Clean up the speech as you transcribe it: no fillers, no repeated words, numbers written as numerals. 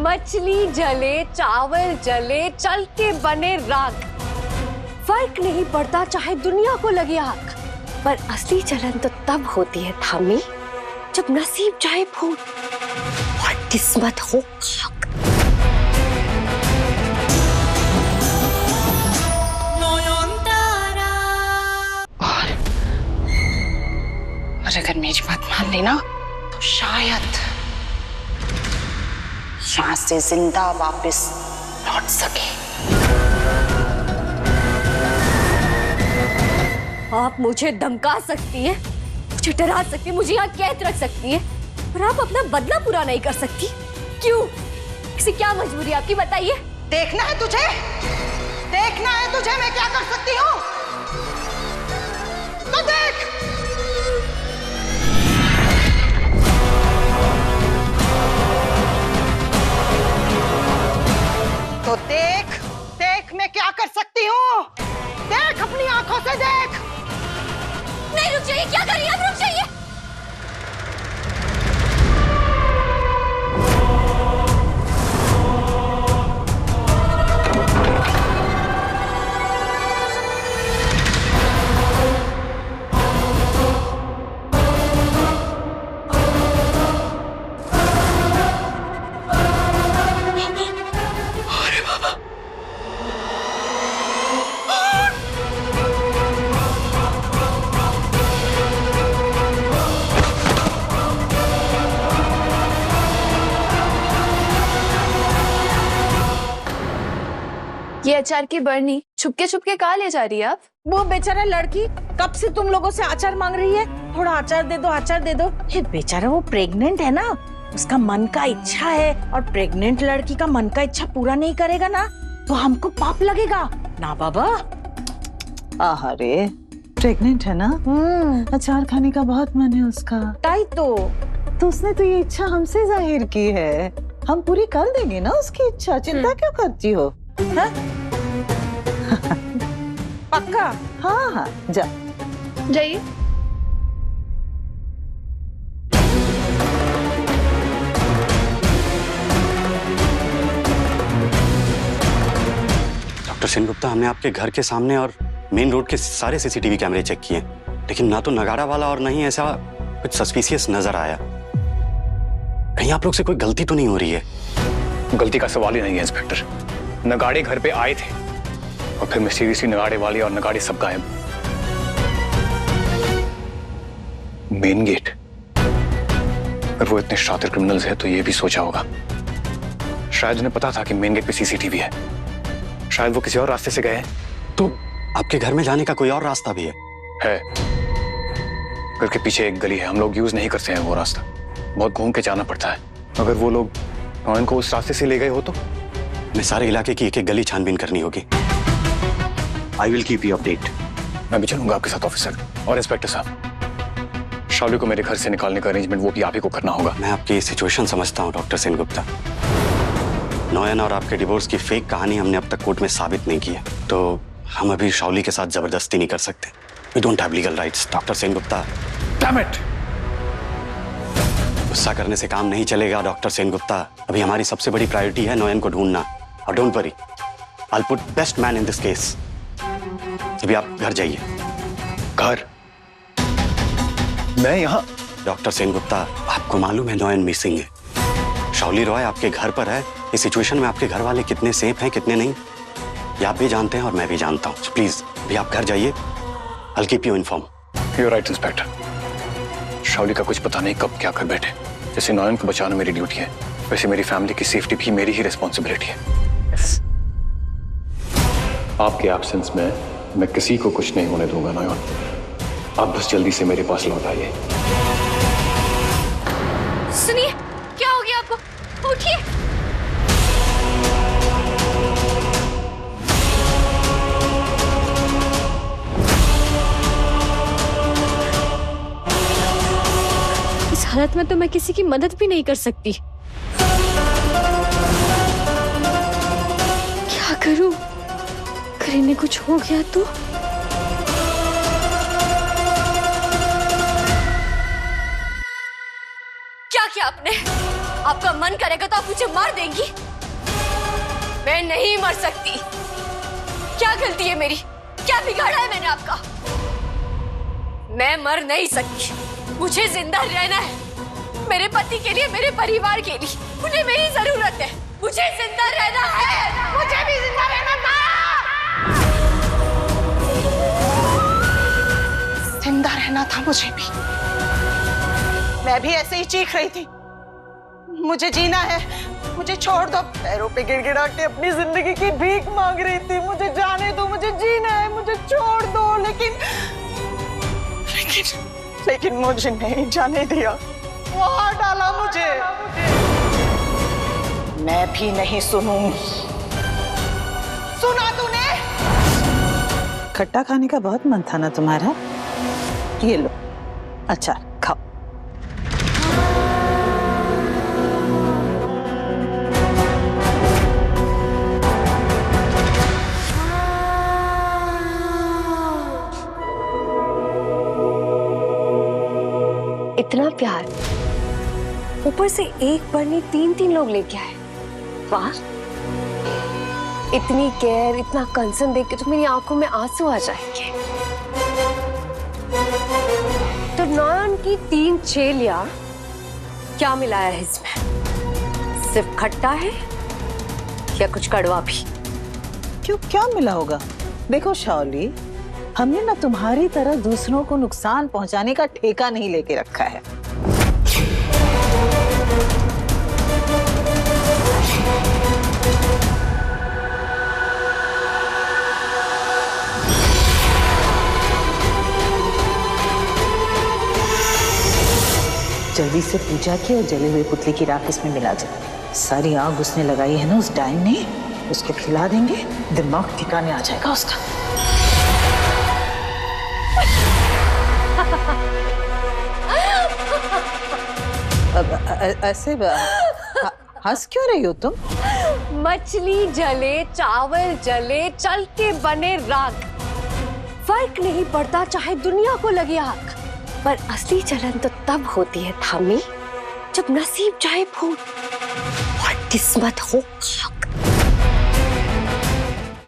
मछली जले, चावल जले, चल के बने राख, फर्क नहीं पड़ता चाहे दुनिया को लगे आग। पर असली जलन तो तब होती है थामी जब नसीब जाए फूल और किस्मत हो खाक। और अगर मेरी बात मान ली ना तो शायद यहाँ से जिंदा वापस लौट सके। आप मुझे धमका सकती है, मुझे डरा सकती है, मुझे यहाँ कैद रख सकती है, पर आप अपना बदला पूरा नहीं कर सकती। क्यों? किसी क्या मजबूरी आपकी, बताइए। देखना है तुझे? देखना है तुझे मैं क्या कर सकती हूँ? तो देख। तो देख, देख मैं क्या कर सकती हूँ। देख अपनी आंखों से देख। नहीं, रुक जाइए, क्या कर रही हैं आप? रुक जाइए। ये अचार की बरनी छुपके छुपके कहाँ ले जा रही है आप? वो बेचारा लड़की कब से तुम लोगों से अचार मांग रही है, थोड़ा अचार दे दो, अचार दे दो। ये बेचारा वो प्रेग्नेंट है ना, उसका मन का इच्छा है, और प्रेग्नेंट लड़की का मन का इच्छा पूरा नहीं करेगा ना तो हमको पाप लगेगा ना बाबा। अरे प्रेग्नेंट है ना, अचार खाने का बहुत मन है उसका। ताई तो उसने तो ये इच्छा हमसे जाहिर की है, हम पूरी कर देंगे ना उसकी इच्छा, चिंता क्यों करती हो? हाँ? पक्का? हाँ हाँ जा जाइए। डॉक्टर सेनगुप्ता, हमने आपके घर के सामने और मेन रोड के सारे सीसीटीवी कैमरे चेक किए, लेकिन ना तो नगाड़ा वाला और ना ही ऐसा कुछ सस्पिशियस नजर आया। कहीं आप लोग से कोई गलती तो नहीं हो रही है? गलती का सवाल ही नहीं है इंस्पेक्टर। नगाड़े घर पे आए थे और फिर मिस्टीरियसली नगाड़े वाले और नगाड़े सब गायब। मेन गेट, अगर वो इतने शातिर क्रिमिनल्स है तो ये भी सोचा होगा, शायद उन्हें पता था कि मेन गेट पे सीसीटीवी है, शायद वो किसी और रास्ते से गए। तो आपके घर में जाने का कोई और रास्ता भी है? घर के पीछे एक गली है, हम लोग यूज नहीं करते हैं वो रास्ता, बहुत घूम के जाना पड़ता है। अगर वो लोग नॉयन को उस रास्ते से ले गए हो तो हमें सारे इलाके की एक एक गली छानबीन करनी होगी। आई विल कीप यू अपडेट। मैं भी चलूंगा आपके साथ ऑफिसर। और इंस्पेक्टर साहब, शावली को मेरे घर से निकालने का अरेंजमेंट वो भी आप ही को करना होगा। मैं आपकी सिचुएशन समझता हूँ डॉक्टर सेनगुप्ता। नॉयन और आपके डिवोर्स की फेक कहानी हमने अब तक कोर्ट में साबित नहीं की है, तो हम अभी शावली के साथ जबरदस्ती नहीं कर सकते। We don't have legal rights doctor Sengupta. Damn it! गुस्सा करने से काम नहीं चलेगा डॉक्टर सेनगुप्ता। अभी हमारी सबसे बड़ी प्रायोरिटी है नॉयन को ढूंढना, और don't worry, I will put best man in this case. अभी आप घर जाइए। घर? मैं यहाँ? डॉक्टर सेनगुप्ता, आपको मालूम है नॉयन मिसिंग है। शावली रॉय आपके घर पर है। इस सिचुएशन में आपके घर वाले कितने सेफ हैं कितने नहीं, ये आप भी जानते हैं और मैं भी जानता हूँ। प्लीज अभी आप घर जाइए। I will keep you inform. You are right inspector. Shawli का कुछ पता नहीं कब क्या कर बैठे। जैसे नॉयन को बचाना मेरी ड्यूटी है, वैसे मेरी फैमिली की सेफ्टी भी मेरी ही रिस्पॉन्सिबिलिटी है। yes. आपके एब्सेंस में मैं किसी को कुछ नहीं होने दूंगा नॉयन। आप बस जल्दी से मेरे पास लौट आइए। सुनिए, क्या हो गया आपको? उठिए। इस हालत में तो मैं किसी की मदद भी नहीं कर सकती। क्या करूं? अगर इन्हें कुछ हो गया तो? क्या किया आपने? आपका मन करेगा तो आप मुझे मार देंगी? मैं नहीं मर सकती। क्या गलती है मेरी? क्या बिगाड़ा है मैंने आपका? मैं मर नहीं सकती। मुझे जिंदा रहना है, मेरे पति के लिए, मेरे परिवार के लिए। उन्हें मेरी जरूरत है। मुझे जिंदा रहना है। मुझे भी जिंदा रहना था। जिंदा रहना था मुझे भी। मैं भी ऐसे ही चीख रही थी, मुझे जीना है, मुझे छोड़ दो। पैरों पे गिड़गिड़ा के अपनी जिंदगी की भीख मांग रही थी, मुझे जाने दो, मुझे जीना है, मुझे छोड़ दो। लेकिन मुझे नहीं जाने दिया। वहां डाला मुझे। मैं भी नहीं सुनूंगी। सुना तूने? खट्टा खाने का बहुत मन था ना तुम्हारा? ये लो अचार खाओ। इतना प्यार, ऊपर से एक बरनी 3-3 लोग लेके आए। वाह, इतनी केयर, इतना कंसर्न देख के तो मेरी आंखों में आंसू आ जाएंगे। तो नॉन की 3 छेलियां क्या मिलाया है इसमें? सिर्फ खट्टा है या कुछ कड़वा भी? क्यों, क्या मिला होगा? देखो शाओली, हमने ना तुम्हारी तरह दूसरों को नुकसान पहुंचाने का ठेका नहीं लेके रखा है। जल्दी से पूजा की और जले हुए पुतले की राख इसमें मिला जाए। सारी आग उसने लगाई है ना उस डाइन ने, उसको खिला देंगे, दिमाग ठिकाने आ जाएगा उसका। ऐसे हंस क्यों रही हो तुम? मछली जले, चावल जले, चल के बने राख, फर्क नहीं पड़ता चाहे दुनिया को लगे आग। पर असली जलन तो तब होती है थामी, जब नसीब चाहे फूट और किस्मत हो